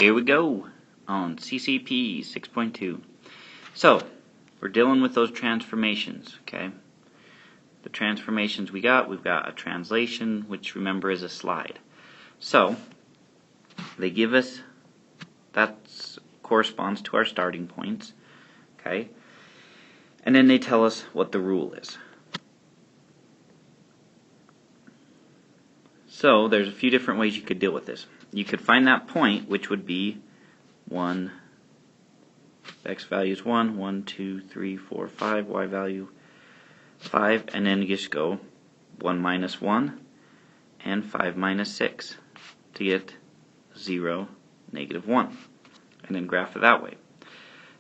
Here we go on CCP 6.2. So, we're dealing with those transformations, okay? The transformations we've got a translation, which remember is a slide. So, they give us, that corresponds to our starting points, okay? And then they tell us what the rule is. So, there's a few different ways you could deal with this. You could find that point, which would be 1, x value is 1, 1, 2, 3, 4, 5, y value 5, and then you just go 1 minus 1 and 5 minus 6 to get 0, negative 1, and then graph it that way.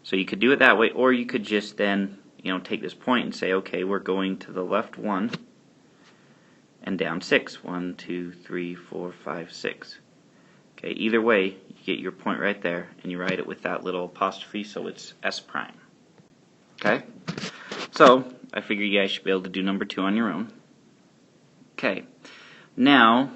So you could do it that way, or you could just then, take this point and say, okay, we're going to the left 1 and down 6. 1, 2, 3, 4, 5, 6. Okay, either way, you get your point right there, and you write it with that little apostrophe, so it's S prime. Okay, so I figure you guys should be able to do number 2 on your own. Okay, now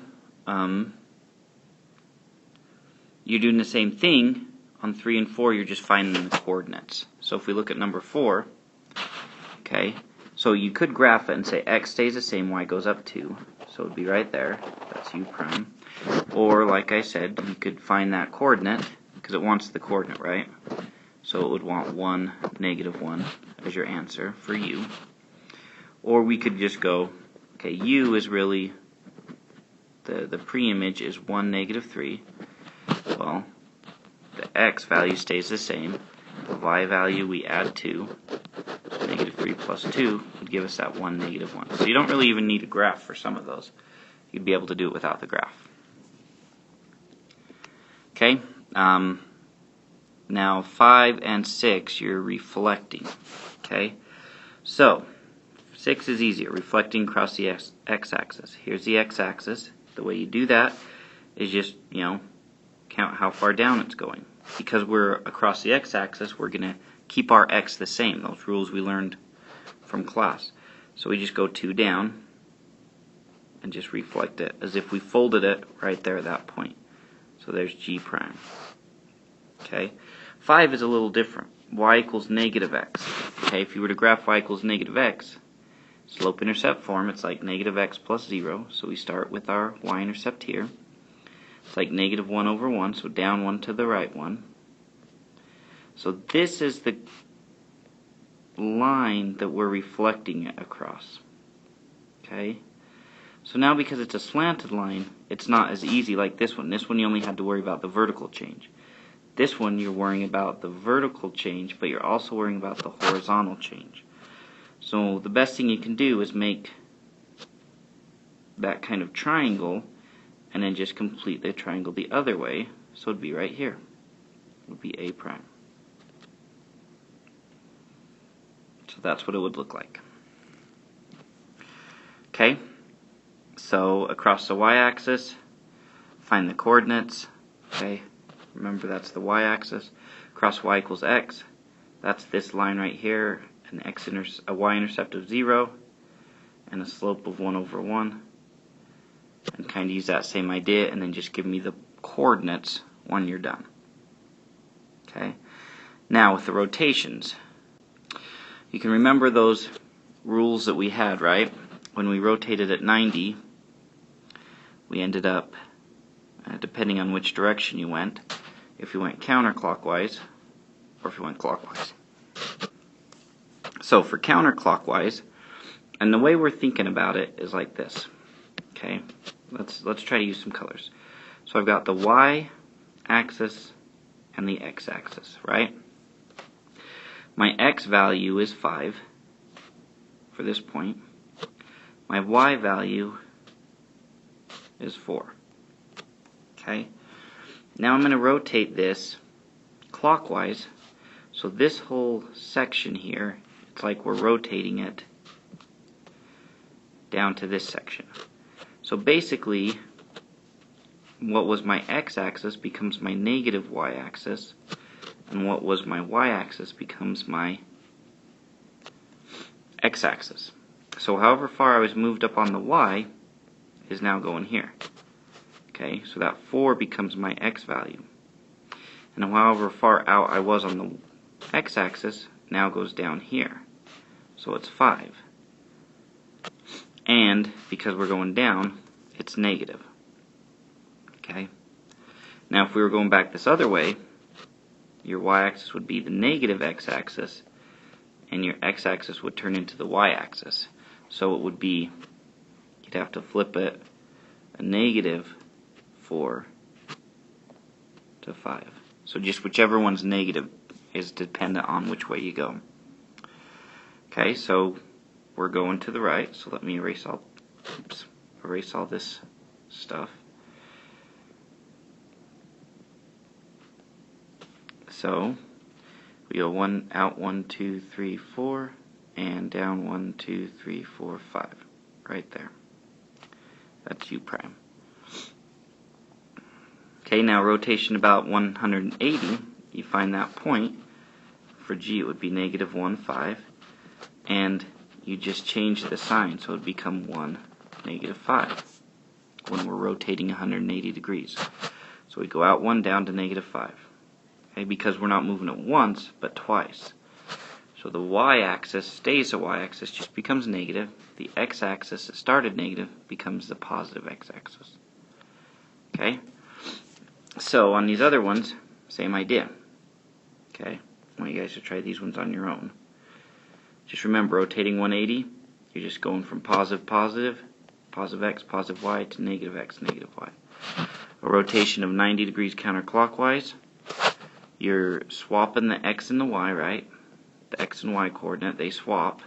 you're doing the same thing on 3 and 4. You're just finding the coordinates. So if we look at number 4, okay, so you could graph it and say x stays the same, y goes up 2. So it would be right there. That's u prime. Or, like I said, you could find that coordinate, because it wants the coordinate, right? So it would want 1, negative 1 as your answer for u. Or we could just go, okay, u is really, the pre-image is 1, negative 3. Well, the x value stays the same. The y value we add 2. So negative 3 plus 2 would give us that 1, negative 1. So you don't really even need a graph for some of those. You'd be able to do it without the graph. Okay, now 5 and 6, you're reflecting. Okay, so 6 is easier, reflecting across the x-axis. Here's the x-axis. The way you do that is just, count how far down it's going. Because we're across the x-axis, we're going to keep our x the same, those rules we learned from class. So we just go 2 down and just reflect it as if we folded it right there at that point. So there's G prime. Okay, 5 is a little different. Y equals negative x. Okay, if you were to graph y equals negative x, slope-intercept form, it's like negative x plus 0. So we start with our y-intercept here. It's like negative 1 over 1, so down 1 to the right 1. So this is the line that we're reflecting it across. Okay? So now because it's a slanted line, it's not as easy like this one. This one you only had to worry about the vertical change. This one you're worrying about the vertical change, but you're also worrying about the horizontal change. So the best thing you can do is make that kind of triangle and then just complete the triangle the other way. So it'd be right here. It would be A prime. So that's what it would look like. Okay? So across the y-axis, find the coordinates. Okay, remember that's the y-axis. Across y equals x, that's this line right here, an a y-intercept of 0, and a slope of 1 over 1. And kind of use that same idea, and then just give me the coordinates when you're done. Okay. Now with the rotations, you can remember those rules that we had, right? When we rotated at 90. We ended up, depending on which direction you went, if you went counterclockwise or if you went clockwise. So for counterclockwise, and the way we're thinking about it is like this. Okay, let's try to use some colors. So I've got the y-axis and the x-axis, right? My x value is 5 for this point. My y value is 4. Okay, now I'm going to rotate this clockwise, so this whole section here, it's like we're rotating it down to this section. So basically what was my x-axis becomes my negative y-axis, and what was my y-axis becomes my x-axis. So however far I was moved up on the y is now going here. Okay, so that 4 becomes my x value. And however far out I was on the x-axis now goes down here. So it's 5. And because we're going down, it's negative. Okay? Now if we were going back this other way, your y-axis would be the negative x-axis, and your x-axis would turn into the y-axis. So it would be, you'd have to flip it a negative 4 to 5. So just whichever one's negative is dependent on which way you go. Okay, so we're going to the right, so let me erase all this stuff. So we go out 1, 2, 3, 4, and down 1, 2, 3, 4, 5, right there. That's u prime. Okay, now rotation about 180, you find that point. For g it would be negative 1, 5, and you just change the sign so it would become 1, negative 5 when we're rotating 180 degrees. So we go out 1, down to negative 5. Okay, because we're not moving it once, but twice. So the y-axis stays the y-axis, just becomes negative. The x-axis that started negative becomes the positive x-axis. Okay? So on these other ones, same idea. Okay? I want you guys to try these ones on your own. Just remember, rotating 180, you're just going from positive, positive, positive x, positive y, to negative x, negative y. A rotation of 90 degrees counterclockwise, you're swapping the x and the y, right? The x and y coordinate, they swap.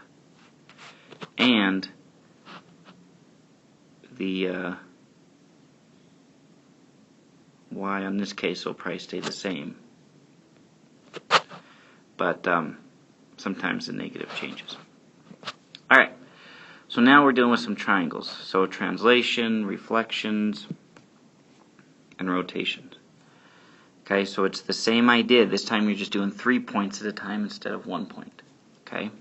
And the y on this case will probably stay the same. But sometimes the negative changes. Alright, so now we're dealing with some triangles. So translation, reflections, and rotations. Okay, so it's the same idea. This time you're just doing 3 points at a time instead of 1 point. Okay,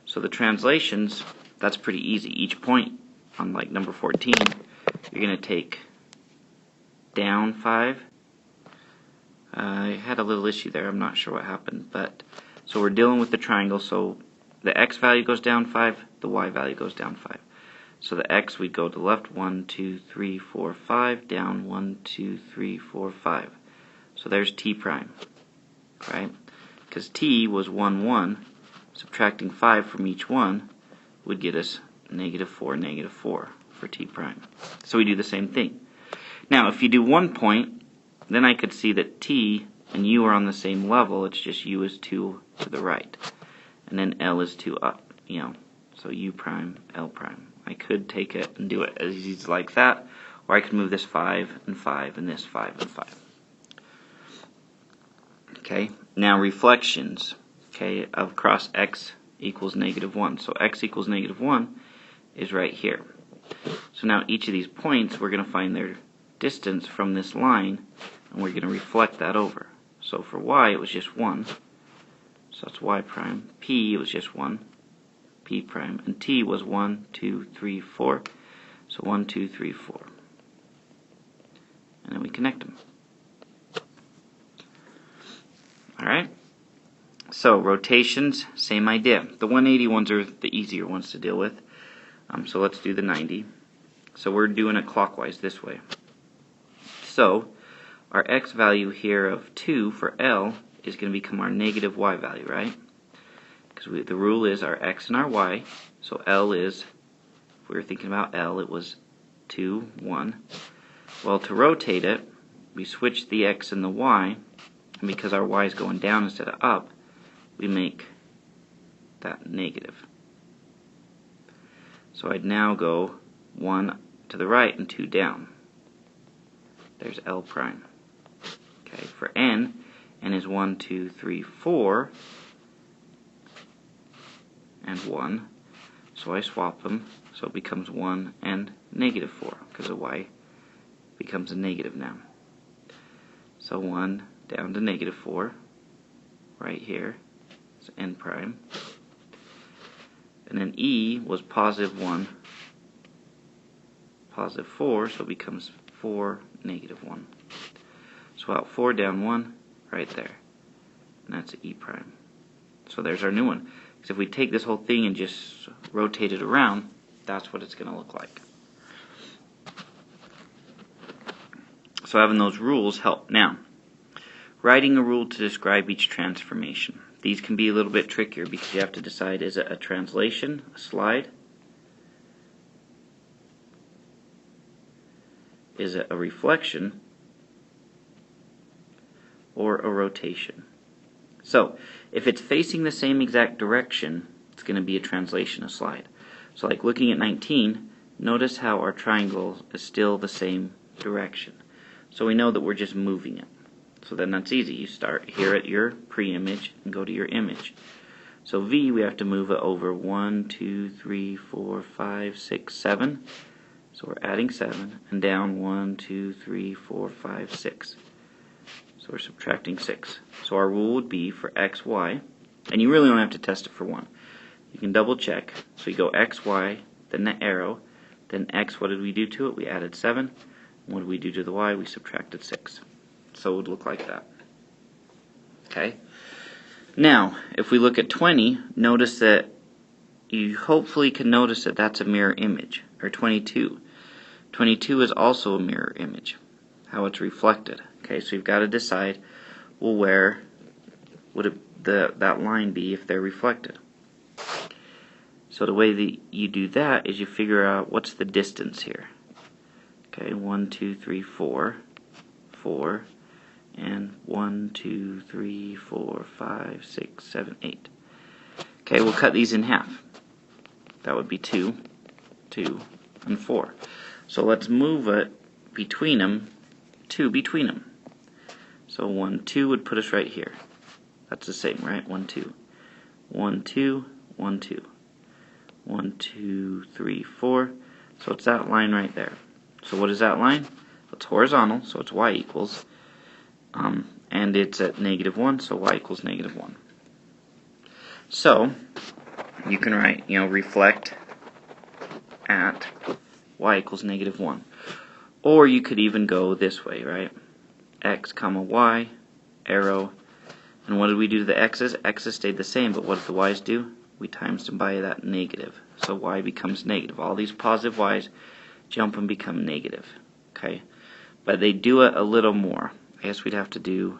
so the translations, that's pretty easy. Each point, on like number 14, you're going to take down 5. I had a little issue there. I'm not sure what happened, but so we're dealing with the triangle. So the x value goes down 5, the y value goes down 5. So the x, we'd go to the left 1, 2, 3, 4, 5, down 1, 2, 3, 4, 5. So there's t prime, right? Because t was 1, 1. Subtracting 5 from each one would get us negative 4 for t prime. So we do the same thing. Now, if you do 1 point, then I could see that t and u are on the same level. It's just u is 2 to the right, and then L is 2 up. So u prime, L prime. I could take it and do it as easy as like that, or I could move this 5 and 5 and this 5 and 5. Okay, now reflections, okay, of cross x equals negative 1. So x equals negative 1 is right here. So now each of these points, we're going to find their distance from this line, and we're going to reflect that over. So for y, it was just 1. So that's y prime. P, it was just 1. P prime. And t was 1, 2, 3, 4. So 1, 2, 3, 4. And then we connect them. Alright? So rotations, same idea. The 180 ones are the easier ones to deal with. So let's do the 90. So we're doing it clockwise this way. So our x value here of 2 for L is going to become our negative y value, right? Because the rule is our x and our y. So L is, if we were thinking about L, it was 2, 1. Well, to rotate it, we switch the x and the y, and because our y is going down instead of up, we make that negative. So I'd now go 1 to the right and 2 down. There's L prime. Okay, for n is 1, 2, 3, 4, and 1. So I swap them, so it becomes 1 and negative 4, because the y becomes a negative now. So 1 down to negative 4, right here, is n prime. And then e was positive 1, positive 4, so it becomes 4, negative 1. So out 4, down 1, right there. And that's E prime. So there's our new one. So if we take this whole thing and just rotate it around, that's what it's going to look like. So having those rules help. Now, writing a rule to describe each transformation. These can be a little bit trickier because you have to decide, is it a translation, a slide? Is it a reflection? Or a rotation? So, if it's facing the same exact direction, it's going to be a translation, a slide. So like looking at 19, notice how our triangle is still the same direction. So we know that we're just moving it. So then that's easy. You start here at your pre-image and go to your image. So V, we have to move it over 1, 2, 3, 4, 5, 6, 7. So we're adding 7. And down 1, 2, 3, 4, 5, 6. So we're subtracting 6. So our rule would be for X, Y. And you really don't have to test it for 1. You can double check. So you go X, Y, then the arrow. Then X, what did we do to it? We added 7. And what did we do to the Y? We subtracted 6. So it would look like that. Okay. Now, if we look at 20, notice that you hopefully can notice that that's a mirror image. Or 22. 22 is also a mirror image. How it's reflected. Okay, so you've got to decide, well, where would that line be if they're reflected? So the way that you do that is you figure out what's the distance here. Okay, 1, 2, 3, 4, 4, and 1, 2, 3, 4, 5, 6, 7, 8. Okay, we'll cut these in half. That would be 2, 2, and 4. So let's move it between them, 2 between them. So 1, 2 would put us right here. That's the same, right? 1, 2. 1, 2, 1, 2. 1, 2, 3, 4. So it's that line right there. So what is that line? It's horizontal, so it's y equals. And it's at -1, so y equals -1. So you can write, reflect at y equals -1. Or you could even go this way, right? X comma y, arrow. And what did we do to the x's? X's stayed the same, but what did the y's do? We times them by that negative. So y becomes negative. All these positive y's jump and become negative. Okay? But they do it a little more. I guess we'd have to do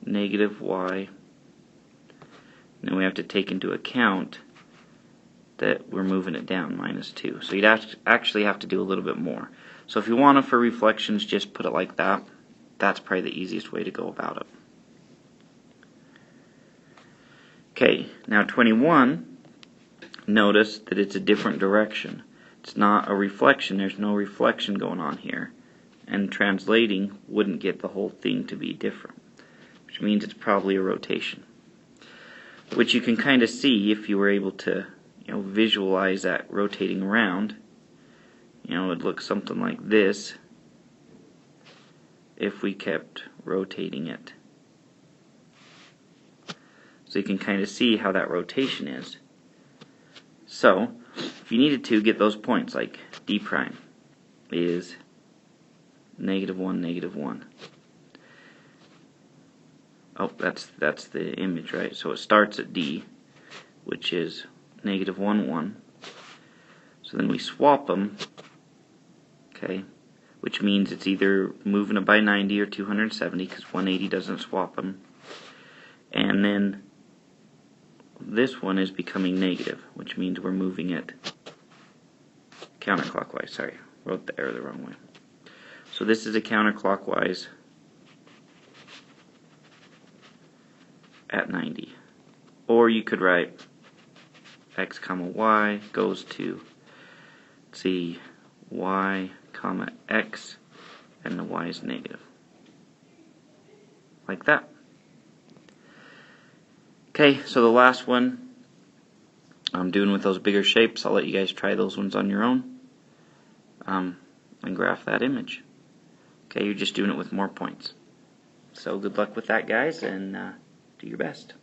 -y. And then we have to take into account that we're moving it down, -2. So you'd actually have to do a little bit more. So if you want it for reflections, just put it like that. That's probably the easiest way to go about it. Okay, now 21, notice that it's a different direction. It's not a reflection. There's no reflection going on here. And translating wouldn't get the whole thing to be different, which means it's probably a rotation. Which you can kind of see if you were able to visualize that rotating around. It'd look something like this if we kept rotating it. So you can kind of see how that rotation is. So, if you needed to get those points, like D prime is -1, -1. Oh, that's the image, right? So it starts at D, which is -1, 1. So then we swap them, okay, which means it's either moving it by 90 or 270, because 180 doesn't swap them. And then this one is becoming negative, which means we're moving it counterclockwise. Sorry, wrote the arrow the wrong way. So this is a counterclockwise at 90. Or you could write x comma y goes to, let's see, y comma x, and the y is negative. Like that. Okay, so the last one I'm doing with those bigger shapes. I'll let you guys try those ones on your own and graph that image. Okay, you're just doing it with more points. So good luck with that, guys, and do your best.